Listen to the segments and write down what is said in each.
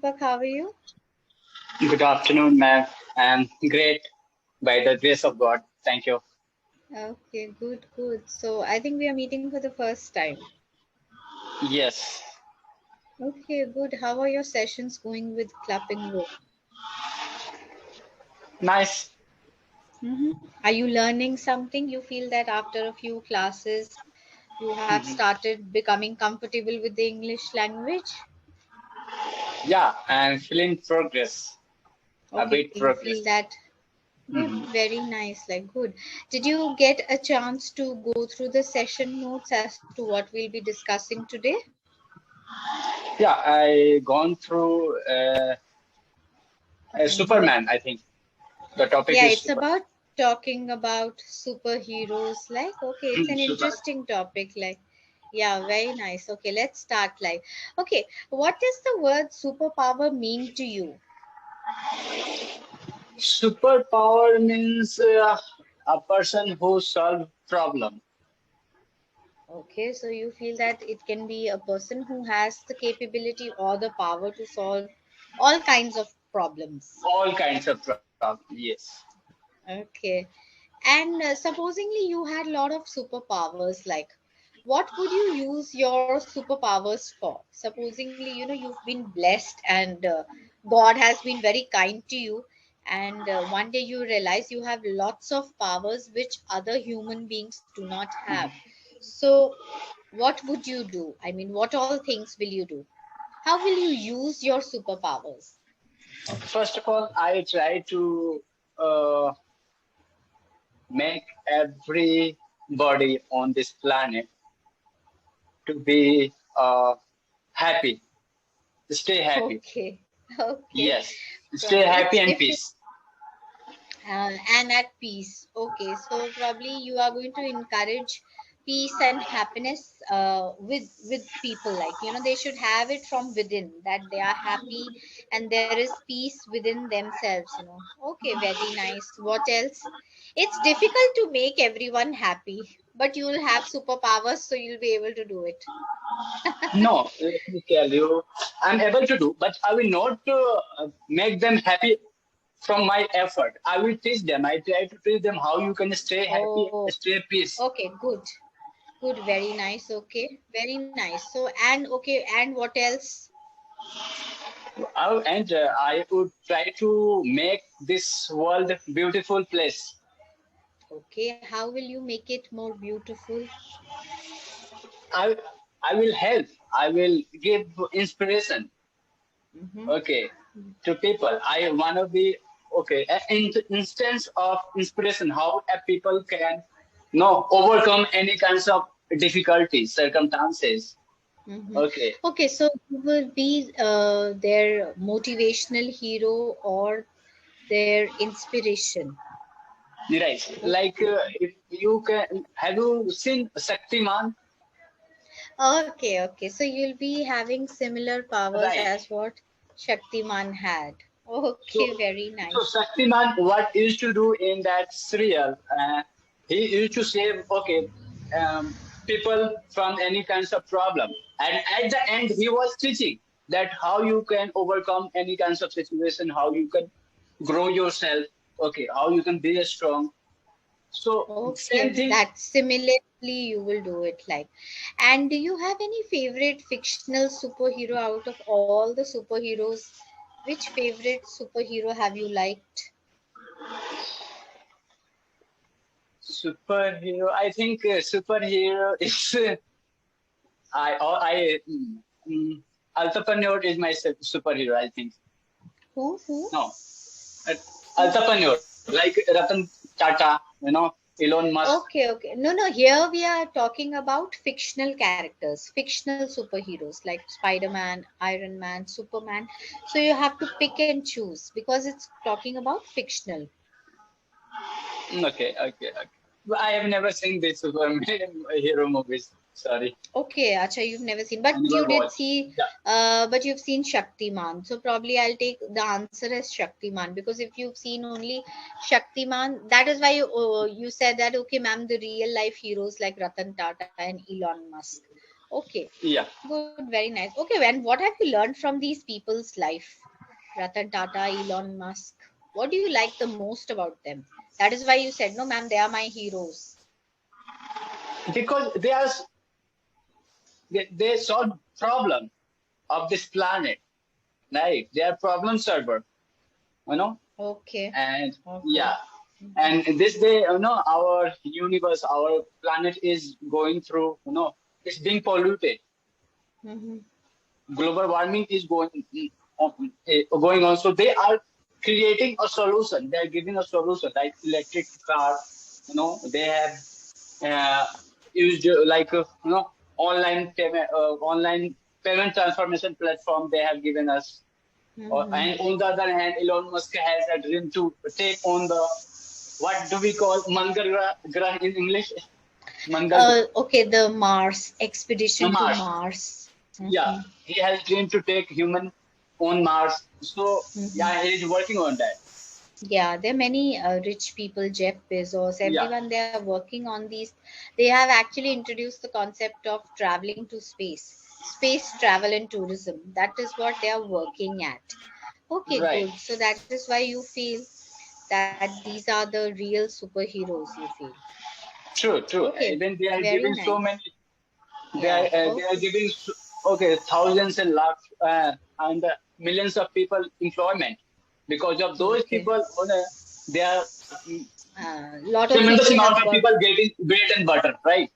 Deepak. How are you? Good afternoon, ma'am. I'm great by the grace of God. Thank you. Okay, good, good. So I think we are meeting for the first time. Yes, Okay, good. How are your sessions going with Clapingo? nice. Are you learning something? You feel that after a few classes, you have Mhm. started becoming comfortable with the English language? Yeah, I'm feeling progress, a Okay, bit you feel progress. that good, Mhm. very nice, like good. Did you get a chance to go through the session notes as to what we'll be discussing today? Yeah, I gone through Mhm. Superman. I think the topic Yeah, is it's Super. about talking about superheroes. Like, okay, it's an Super. interesting topic. Like, yeah, very nice. Okay, let's start. Like, okay, what does the word superpower mean to you? Superpower means a person who solve problem, Okay, so you feel that it can be a person who has the capability or the power to solve all kinds of problems. all kinds of problem. Yes. Okay. And supposingly you had a lot of superpowers, like what would you use your superpowers for? Supposingly, you've been blessed and God has been very kind to you, and one day you realize you have lots of powers which other human beings do not have. So, what would you do? I mean, what all things will you do? How will you use your superpowers? First of all, I try to uh, make everybody on this planet to be happy, stay happy. Okay, okay. Yes, stay happy It's and difficult. peace. And at peace. Okay, so probably you are going to encourage peace and happiness with people. Like, they should have it from within, that they are happy and there is peace within themselves. Okay, very nice. What else? It's difficult to make everyone happy, but you will have superpowers, so you'll be able to do it. No, let me tell you, I'm able to do, but I will not make them happy from my effort. I will teach them. I try to teach them how you can stay happy, Oh, stay peace. okay, good. Good, very nice. Okay, very nice. So, and okay, and what else? And I would try to make this world beautiful place. Okay, how will you make it more beautiful? I I will help. I will give inspiration. Mm-hmm. Okay, to people. I want to be okay. An instance of inspiration, how a people can no overcome any kinds of difficulties, circumstances. Mm-hmm. Okay, Okay, so you will be their motivational hero or their inspiration. right. Like Okay. if you can, have you seen Shaktiman? Okay, okay. So you'll be having similar powers Right. as what Shaktiman had. So, Okay, very so nice. Shaktiman, what he used to do in that serial, he used to save people from any kinds of problem, and at the end, he was teaching that how you can overcome any kinds of situation, how you can grow yourself, okay, how you can be strong. So same Okay, thing. that similarly you will do it like. And do you have any favorite fictional superhero out of all the superheroes? Which favorite superhero have you liked? Superhero, I think superhero is I entrepreneur is my superhero. I think Who? no. Uh, Who? entrepreneur, like Ratan Tata, Elon Musk. Okay, okay. No, no, here we are talking about fictional characters, fictional superheroes like Spider-Man, Iron Man, Superman. So you have to pick and choose because it's talking about fictional. Okay, okay, okay. But I have never seen this Superman hero movies. Sorry, Okay, Acha, you've never seen, I but you never did watched. see, Yeah. but you've seen Shaktiman. So probably I'll take the answer as Shaktiman because if you've seen only Shaktiman, that is why you said that, okay, ma'am, the real life heroes like Ratan Tata and Elon Musk. Okay, Yeah. good, very nice. Okay, and what have you learned from these people's life? Ratan Tata, Elon Musk. What do you like the most about them? That is why you said, no, ma'am, they are my heroes. Because they solve problem of this planet, right? They are problem solver, you know. Okay, And okay. yeah, and this day, our universe, our planet is going through, it's being polluted. Mm-hmm. Global warming is going on. So they are creating a solution. They are giving a solution, like electric car. They have uh, used online payment transformation platform. They have given us. Mm-hmm. And on the other hand, Elon Musk has a dream to take on the, what do we call, Mangal Grah in English? Mangal Okay, the Mars expedition to Mars. Mars. Yeah, Mm-hmm. he has dream to take human on Mars. So Mm-hmm. yeah, he is working on that. Yeah, there are many rich people, Jeff Bezos, Yeah, everyone, they are working on these. They have actually introduced the concept of traveling to space travel and tourism. That is what they are working at. Okay, right. good. So that is why you feel that these are the real superheroes, you feel. True, true. Okay, Even they are very giving so nice. many. Yeah, They are okay. giving okay, thousands and lakhs and millions of people employment because of those Okay. people. They are Lot of tremendous people amount have of got. people getting bread and butter, right?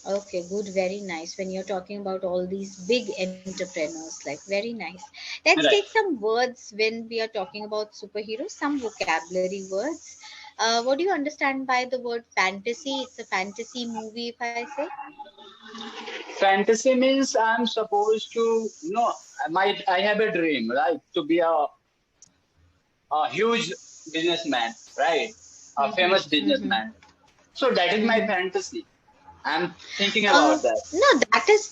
Okay, good, very nice. When you're talking about all these big entrepreneurs, like very nice. Let's take Right. some words when we are talking about superheroes, some vocabulary words. What do you understand by the word fantasy? It's a fantasy movie, if I say. Fantasy means I'm supposed to, I have a dream, right, to be a huge businessman, right? A Mm-hmm, famous mm-hmm, businessman. So that is my mm-hmm. fantasy. I'm thinking about that. No,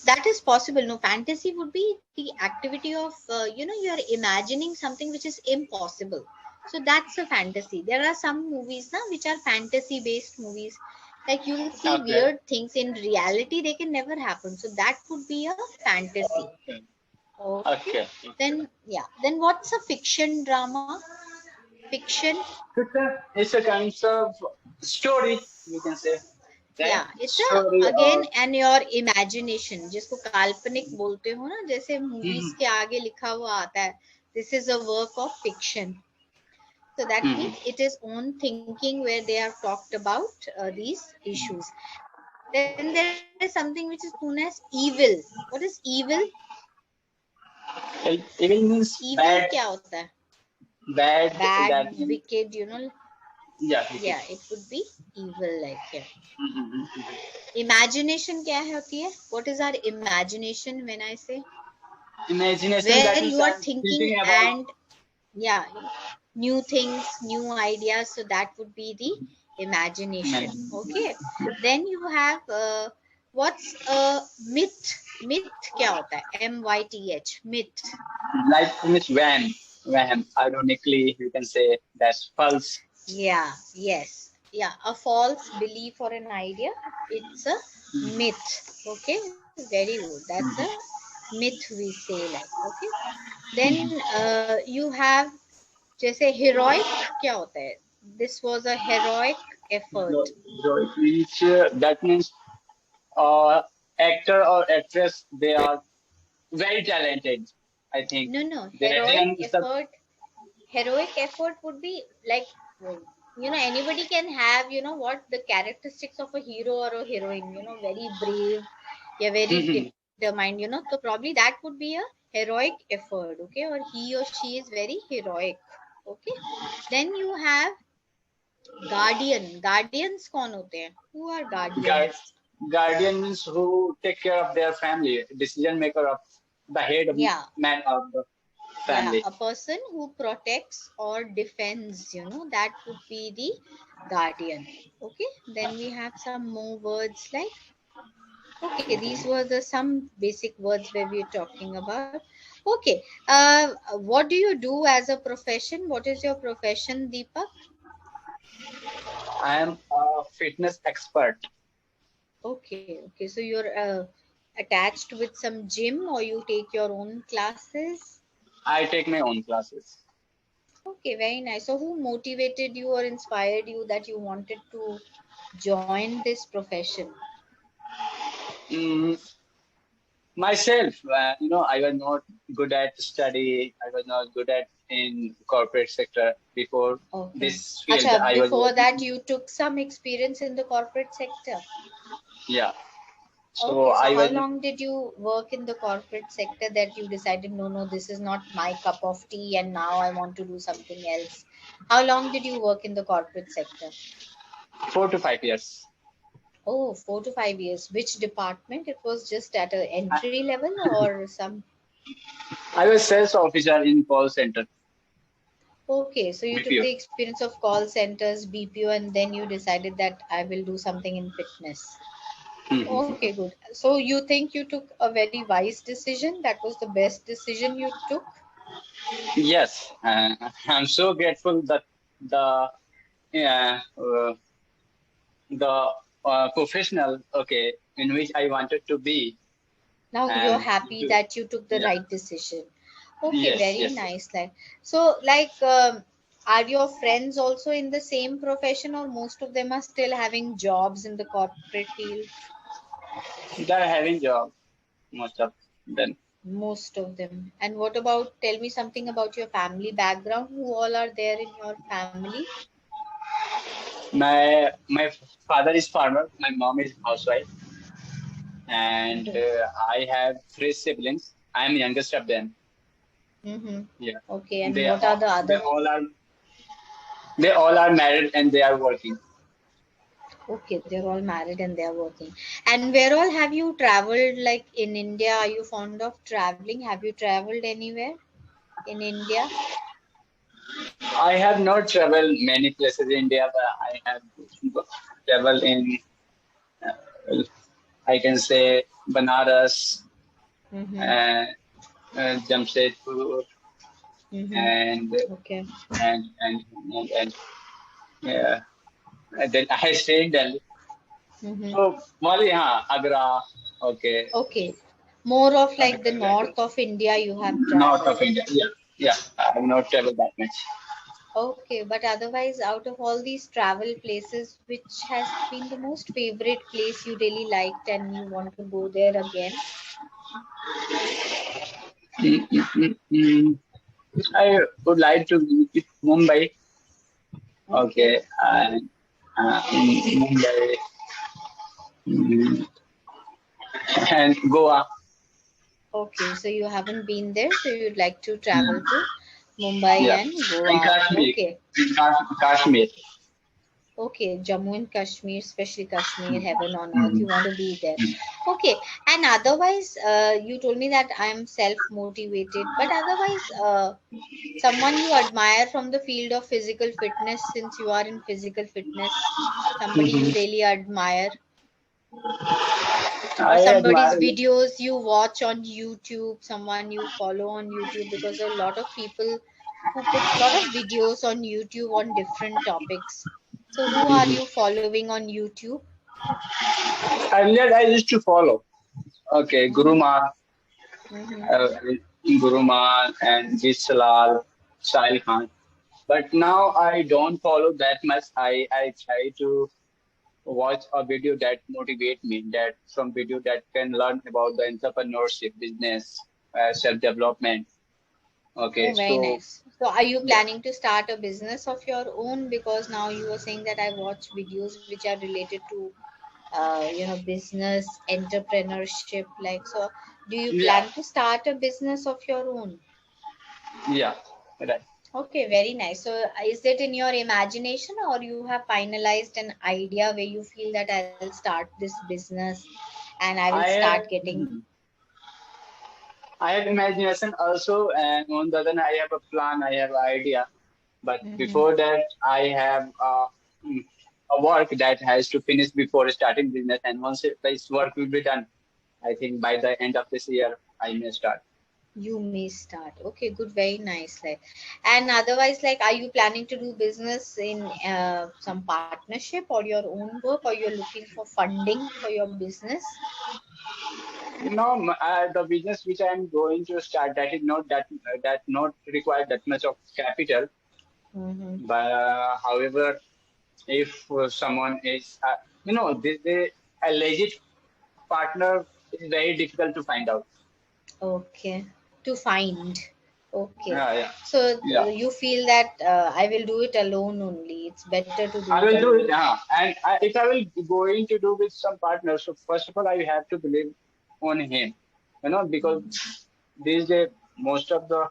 that is possible. No, fantasy would be the activity of you're imagining something which is impossible. So that's a fantasy. There are some movies now which are fantasy based movies. Like you will see Okay. weird things in reality, they can never happen. So that could be a fantasy. Okay. Okay. Okay. Then yeah. Then what's a fiction drama? Fiction. It's a kind of story, you can say, right? या it's Story again or. And your imagination जिसको काल्पनिक बोलते हो ना जैसे movies Mhm. के आगे लिखा हुआ आता है this is a work of fiction so that Mhm. means it is own thinking where they have talked about these issues then there is something which is known as evil what is evil Evil means evil क्या bad, होता है bad. bad That means, wicked yeah. yeah it would be evil like yeah Mhm. imagination क्या होती है what is our imagination when I say Imagination. where That you means are I'm thinking thinking about. and yeah new things new ideas so that would be the imagination Imagination. okay then you have what's a myth myth क्या होता है myth myth Like Miss Van, ironically, you can say that's false. yeah yes yeah a false belief or an idea it's a myth okay very good that's a myth we say like okay then you have जैसे heroic क्या होता है this was a heroic effort Which that means actor or actress, they are very talented. I think no no they understand. heroic effort would be like anybody can have what the characteristics of a hero or a heroine very brave yeah very determined so probably that would be a heroic effort okay or he or she is very heroic okay then you have guardians कौन होते हैं who are Guard, guardians guardian means who take care of their family, decision maker of the head of yeah man of the yeah family. a person who protects or defends that would be the guardian okay then we have some more words like okay these were the some basic words where we're talking about okay what do you do as a profession what is your profession Deepak I am a fitness expert. okay so you're attached with some gym, or you take your own classes? I take my own classes. Okay, very nice. So who motivated you or inspired you that you wanted to join this profession? Mm, myself, I was not good at study. I was not good at in corporate sector before Okay. this field. Acha, I was before that working. you took some experience in the corporate sector. Yeah. So Okay, so I how was long did you work in the corporate sector that you decided, no, no, this is not my cup of tea and now I want to do something else? How long did you work in the corporate sector? 4 to 5 years. Oh, 4 to 5 years. Which department? It was just at a entry level or some? I was sales officer in call center. Okay, so you took BPO. the experience of call centers, BPO, and then you decided that I will do something in fitness. Mhm. Okay, good. So you think you took a very wise decision? That was the best decision you took? Yes, I'm so grateful that the yeah, the professional, okay, in which I wanted to be, Now you're and happy to, that you took the yeah, right decision. Okay, yes, very yes, yes. nice. Like so, are your friends also in the same profession, or most of them are still having jobs in the corporate field? They're having job, most of them. Most of them. And what about, tell me something about your family background? Who all are there in your family? My father is farmer, my mom is housewife, and Mm-hmm. I have three siblings. I'm youngest of them. Mm-hmm. Yeah, Okay, and they what are all the they other? all are they all are married and they are working. Okay, they're all married and they're working. And where all have you traveled? Like in India, are you fond of traveling? Have you traveled anywhere in India? I have not traveled many places in India, but I have traveled in, I can say, Banaras, Mm-hmm. uh, Jamshedpur, Mm-hmm. and Okay. and and and yeah. And then I stay in Delhi. Mm-hmm. So, Mali, Agra, okay, Okay. More of like the Agra, like north of India you have north traveled. of India. Yeah, yeah. I have not traveled that much. Okay, but otherwise, out of all these travel places, which has been the most favorite place you really liked and you want to go there again? Mm, mm, mm, mm. I would like to visit Mumbai. Okay. Okay, and in Mumbai mm, and Goa. Okay, so you haven't been there, so you'd like to travel Mm, to Mumbai yeah, and and Goa. Kashmir. Okay. Kashmir. Okay, Jammu and Kashmir, especially Kashmir, heaven on earth. Mm, You want to be there. Okay, and otherwise, you told me that I'm self-motivated, but otherwise, someone you admire from the field of physical fitness, since you are in physical fitness, somebody you mhm. really admire, or I somebody's admire. videos you watch on YouTube, someone you follow on YouTube, because there are a lot of people who put a lot of videos on YouTube on different topics. So, who are Mhm. you following on YouTube? Earlier, I used to follow. Okay, Mm-hmm. Mm-hmm. uh, Guru Man and Jisalal, Sahil Khan. But now I don't follow that much. I try to watch a video that motivate me, that some video that can learn about the entrepreneurship, business, self-development. Oh, Okay, very so nice. So, are you yeah, planning to start a business of your own? Because now you were saying that I watch videos which are related to, business, entrepreneurship. Like, so do you yeah, plan to start a business of your own? yeah, right. Okay, very nice. So, is it in your imagination or you have finalized an idea where you feel that I'll start this business and I will I start have getting? I have imagination also, and on the other hand, I have a plan, I have idea. But Mm-hmm. before that, I have mm, a work that has to finish before starting business. And once this work will be done, I think by the end of this year, I may start. You may start. Okay, good, very nice. Like, and otherwise, like, are you planning to do business in some partnership or your own work, or you're looking for funding for your business? No, the business which I am going to start, that is not that not require that much of capital. Mm-hmm. But however, if someone is, a legit partner is very difficult to find out. Okay. To find. Okay. Yeah, yeah, So yeah. you feel that I will do it alone only. It's better to do I it will do alone. it. And if I will going to do with some partner, so first of all, I have to believe on him. Because these days most of the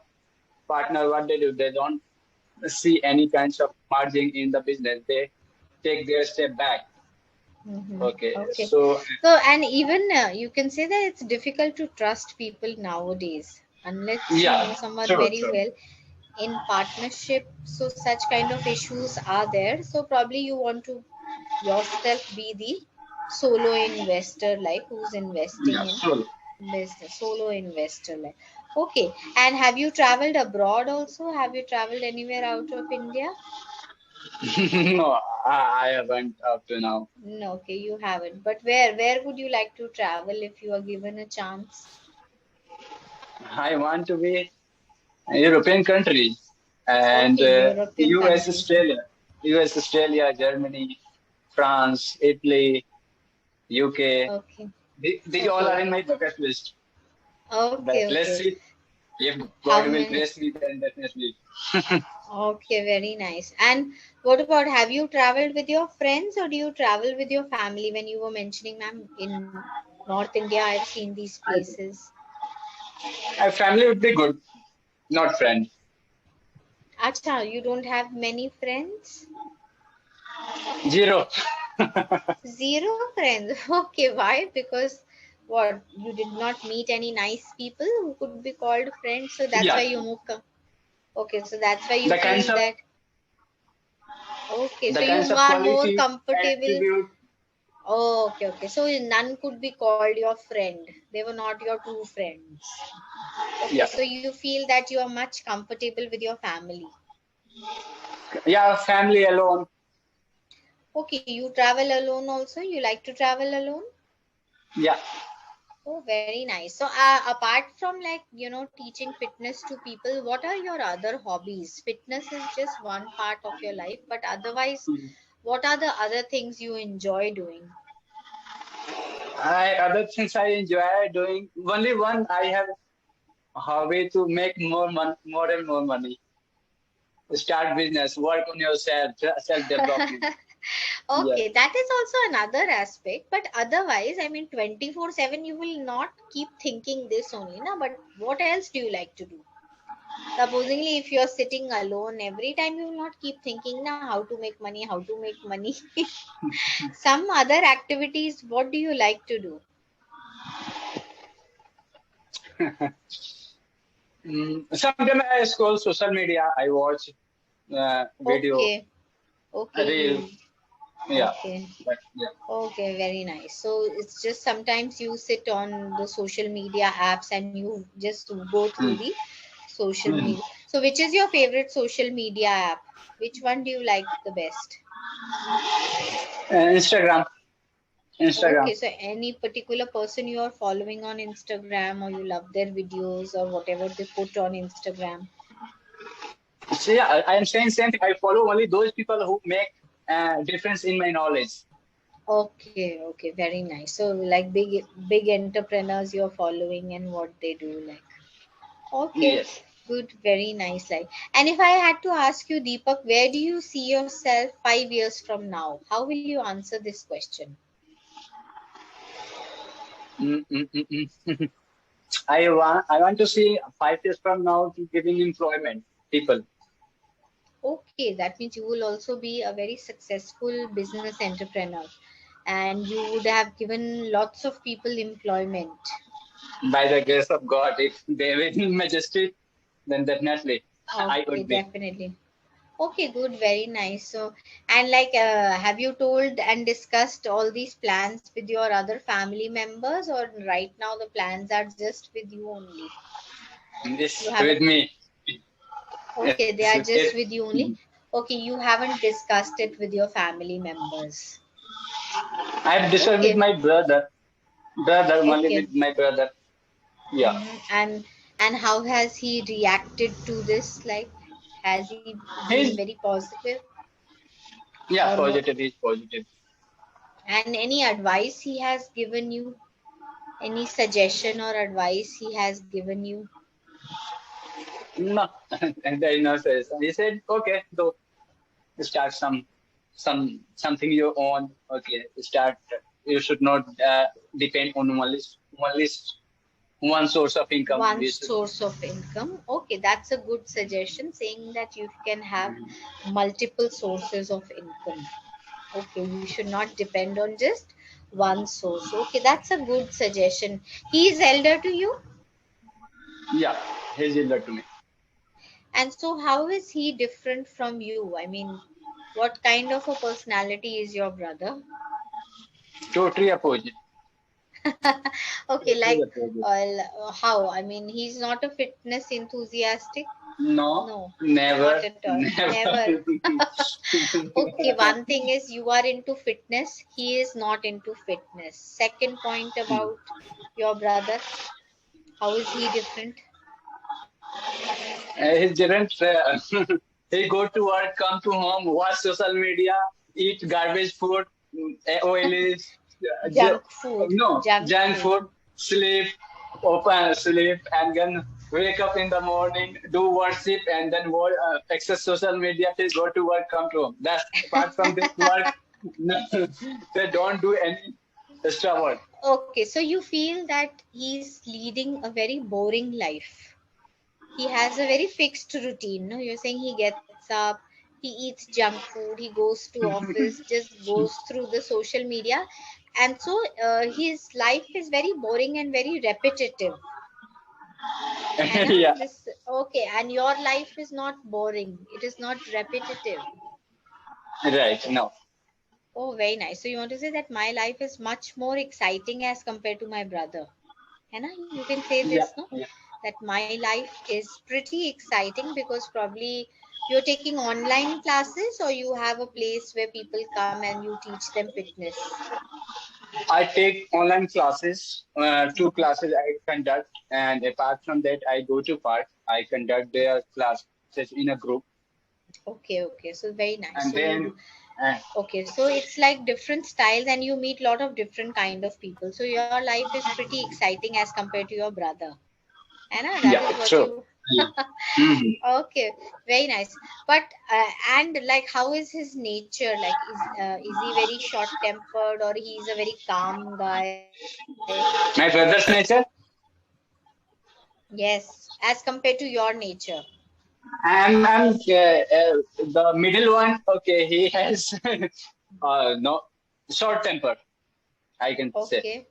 partner, what they do, they don't see any kinds of margin in the business. They take their step back. Mm-hmm. Okay, Okay. so So, and even you can say that it's difficult to trust people nowadays unless you know yeah, someone true, very true. well in partnership. So, such kind of issues are there. So, probably you want to yourself be the solo investor, like who's investing Yeah, in sure. business, solo investor, like. Okay. And have you traveled abroad also? Have you traveled anywhere out of India? No, I haven't up to now. No, okay, you haven't. But where would you like to travel if you are given a chance? I want to be European countries and Okay, European US, countries. Australia, Germany, France, Italy, UK. Okay, These all are okay, in my bucket list. okay, But let's okay. see if How God will many? bless me, then definitely. Okay, very nice. And what about, have you traveled with your friends or do you travel with your family? When you were mentioning, ma'am, in North India, I've seen these places. My family would be good, not friends. Acha, you don't have many friends? Zero. Zero friends. Okay, why? Because what? You did not meet any nice people who could be called friends, so that's why Yeah, you move. Okay, so that's why you the kinds feel of that. Okay, so the you kinds of are more quality comfortable. attribute. Oh, okay, okay. So none could be called your friend. They were not your true friends. Okay, Yeah, so you feel that you are much comfortable with your family. yeah, family alone. Okay, you travel alone also. You like to travel alone? Yeah, Oh, very nice. So, apart from like, teaching fitness to people, what are your other hobbies? Fitness is just one part of your life, but otherwise, what are the other things you enjoy doing? I other things I enjoy doing. Only one I have hobby to make more and more money. Start business, work on yourself, self development. Yeah. Okay, that is also another aspect, but otherwise, I mean, 24/7, you will not keep thinking this only, na? But what else do you like to do? Supposingly, if you're sitting alone, every time you will not keep thinking, na, how to make money, how to make money. Some other activities, what do you like to do? Sometimes I scroll social media. I watch video, Okay, okay, reel. you, Yeah, okay, but yeah. okay, very nice. So it's just sometimes you sit on the social media apps and you just go through Mm. the social Mm. media. So which is your favorite social media app? Which one do you like the best? Instagram, Okay, Instagram. so any particular person you are following on Instagram or you love their videos or whatever they put on Instagram? So yeah, I am saying same thing. I follow only those people who make difference in my knowledge. Okay, okay, very nice. So like big entrepreneurs you're following and what they do like. Okay, Yes. good, very nice. Like, and if I had to ask you, Deepak, where do you see yourself 5 years from now? How will you answer this question? Mm, mm, mm, mm. I want to see 5 years from now to giving employment people. Okay, that means you will also be a very successful business entrepreneur, and you would have given lots of people employment. By the grace of God, if they will in majesty, then definitely I Okay, would be. definitely. Okay, good, very nice. So, and like, have you told and discussed all these plans with your other family members, or right now the plans are just with you only? You This haven't. with me. Okay, they Yes, are just it, with you only. Okay, you haven't discussed it with your family members. I've discussed with Okay, my brother. brother, only Okay. with my brother. Yeah, And how has he reacted to this? Like, has he been he's very positive yeah or no? positive. He's positive. And any advice he has given you? Any suggestion or advice he has given you? No, and there is no sense. He said, okay, so start something you own. Okay, start. You should not depend on only one source of income. One We should. source of income. Okay, that's a good suggestion, saying that you can have multiple sources of income. Okay, you should not depend on just one source. Okay, that's a good suggestion. He is elder to you? Yeah, he's elder to me. And so, how is he different from you? I mean, what kind of a personality is your brother? Totally opposite. Okay, Totally like, opposite. how? I mean, he's not a fitness enthusiastic? No, No, not never, at all. never. Never. Okay, one thing is you are into fitness, he is not into fitness. Second point about your brother, how is he different? He didn't. He go to work, come to home, watch social media, eat garbage food, oily, Junk food, no, junk junk food. food, sleep, open sleep, and then wake up in the morning, do worship, and then access social media. Please go to work, come to home. That's apart from this work. No, they don't do any extra work. Okay, so you feel that he's leading a very boring life. He has a very fixed routine. No, you're saying he gets up, he eats junk food, he goes to office, just goes through the social media, and so his life is very boring and very repetitive. And Yeah, this okay, and your life is not boring. It is not repetitive. right. No. Oh, very nice. So you want to say that my life is much more exciting as compared to my brother. And you can say this, Yeah, no? yeah. That my life is pretty exciting because probably you're taking online classes or you have a place where people come and you teach them fitness. I take online classes, two classes I conduct, and apart from that, I go to park. I conduct their classes in a group, Okay, okay. So very nice. and So you then do. uh, Okay, so it's like different styles and you meet lot of different kind of people. So your life is pretty exciting as compared to your brother. Anna, that yeah, is what true. you Yeah. Mhm. okay, very nice. But and like how is his nature? Like is he very short tempered or he's a very calm guy? My brother's nature, Yes, as compared to your nature. I'm the middle one. Okay, he has no short temper, I can say, Okay.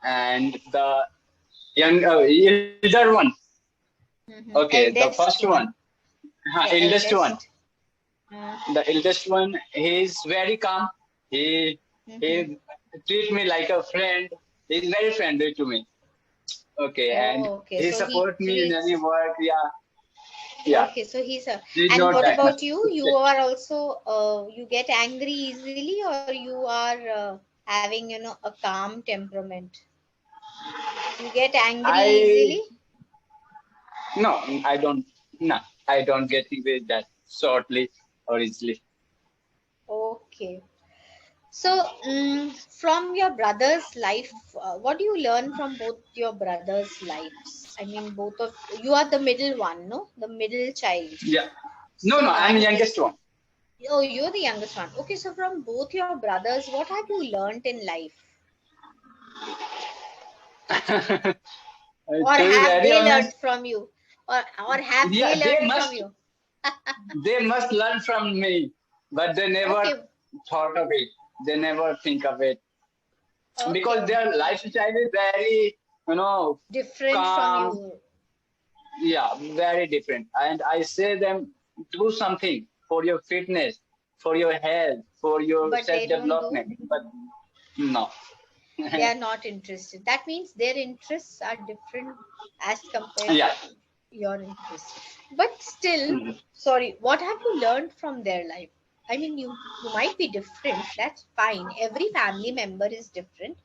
and the young elder one. Okay, the first Eldest one, one. The eldest one. eldest. Uh, The eldest one, he's very calm. He mm-hmm. he treat me like a friend. He's very friendly to me. Okay, and Oh, okay. he So he support me in any treats. work. Yeah, yeah. Okay, so he's a. He's And not what that much about you? You strict. are also you get angry easily, or you are having a calm temperament. You get angry I easily. no, I don't. No, I don't get with that shortly or easily. Okay. So, from your brother's life, what do you learn from both your brothers' lives? I mean, both of you are the middle one, no? The middle child. Yeah. No, So, no, I'm the I youngest one. oh, you're the youngest one. Okay, so from both your brothers, what have you learned in life? Or To be have very they learned honest, from you? Or have they yeah, learned from you? they must learn from me, but they never Okay, thought of it. They never think of it okay. because their lifestyle is very, you know, Different from calm. you, Yeah, very different. And I say them do something for your fitness, for your health, for your but self they don't do. development. But no. They are not interested. That means their interests are different as compared Yeah. to your interests. But still, Mhm. sorry, what have you learned from their life? I mean, you might be different. That's fine. Every family member is different.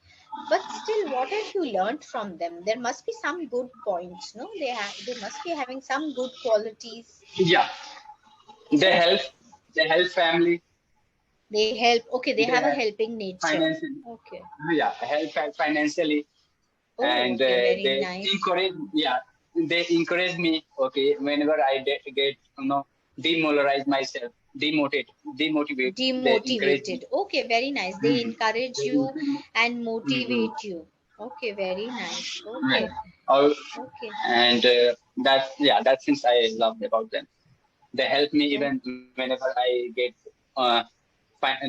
But still, what have you learned from them? There must be some good points, no? They must be having some good qualities. Yeah, they So help. They help family. they help. Okay, they They have a help helping nature. financially. Okay. Yeah, help financially, Oh, and okay, very they nice. encourage. Yeah, they encourage me. Okay, whenever I get demoralize myself, demotivate. They encourage me. Demotivated. Okay, very nice. They Mhm. encourage They you encourage me. and Mhm. motivate you. Okay, very nice. Right. Okay, Oh, okay, and that's things I loved about them. They help me oh, even whenever I get uh,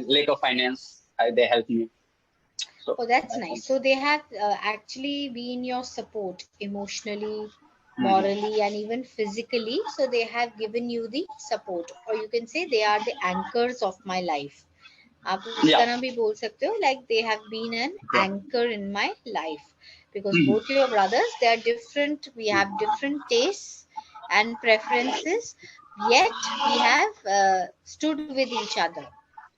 lack of finance. They help me. So oh, that's that nice. one. So they have actually been your support emotionally, Mhm. morally, and even physically. So they have given you the support, or you can say they are the anchors of my life. आप उस Yeah. तरह भी बोल सकते हो, like they have been an Correct. anchor in my life, because Mhm. both your brothers, they are different, we have different tastes and preferences, yet we have stood with each other.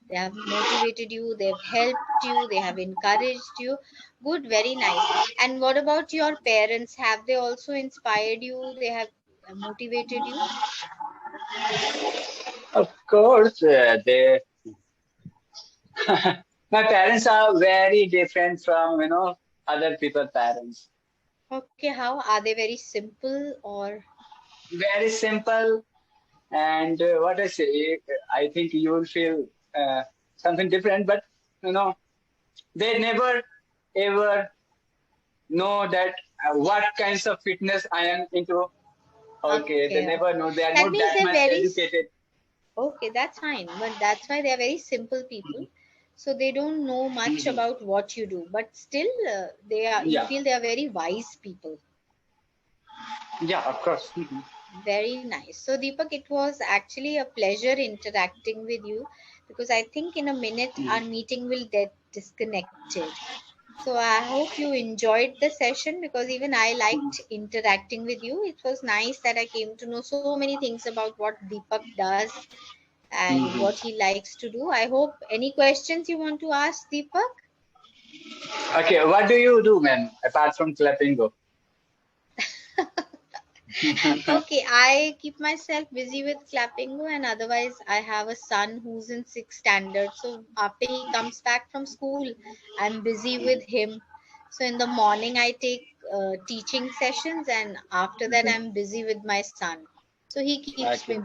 They have motivated you, they've helped you, they have encouraged you. Good, very nice. And what about your parents? Have they also inspired you? They have motivated you? Of course, my parents are very different from other people parents. Okay, how are they? Very simple or? Very simple, and what I say, I think you will feel something different, but you know, they never ever know that what kinds of fitness I am into. Okay, they Okay, never okay. know. They are That not means that they're much very educated. okay, that's fine. But that's why they're very simple people. So they don't know much Mhm. about what you do. But still, they are. You Yeah, feel they are very wise people. yeah, of course. Mhm. Very nice. So Deepak, it was actually a pleasure interacting with you, because I think in a minute our meeting will get disconnected. So I hope you enjoyed the session, because even I liked interacting with you. It was nice that I came to know so many things about what Deepak does and Mhm. what he likes to do. I hope any questions you want to ask Deepak? Okay, what do you do, man, apart from Clapingo? Okay, I keep myself busy with Clapingo, and otherwise I have a son who's in sixth standard. So after he comes back from school, I'm busy with him. So in the morning I take teaching sessions, and after that I'm busy with my son. So he keeps me Okay. busy.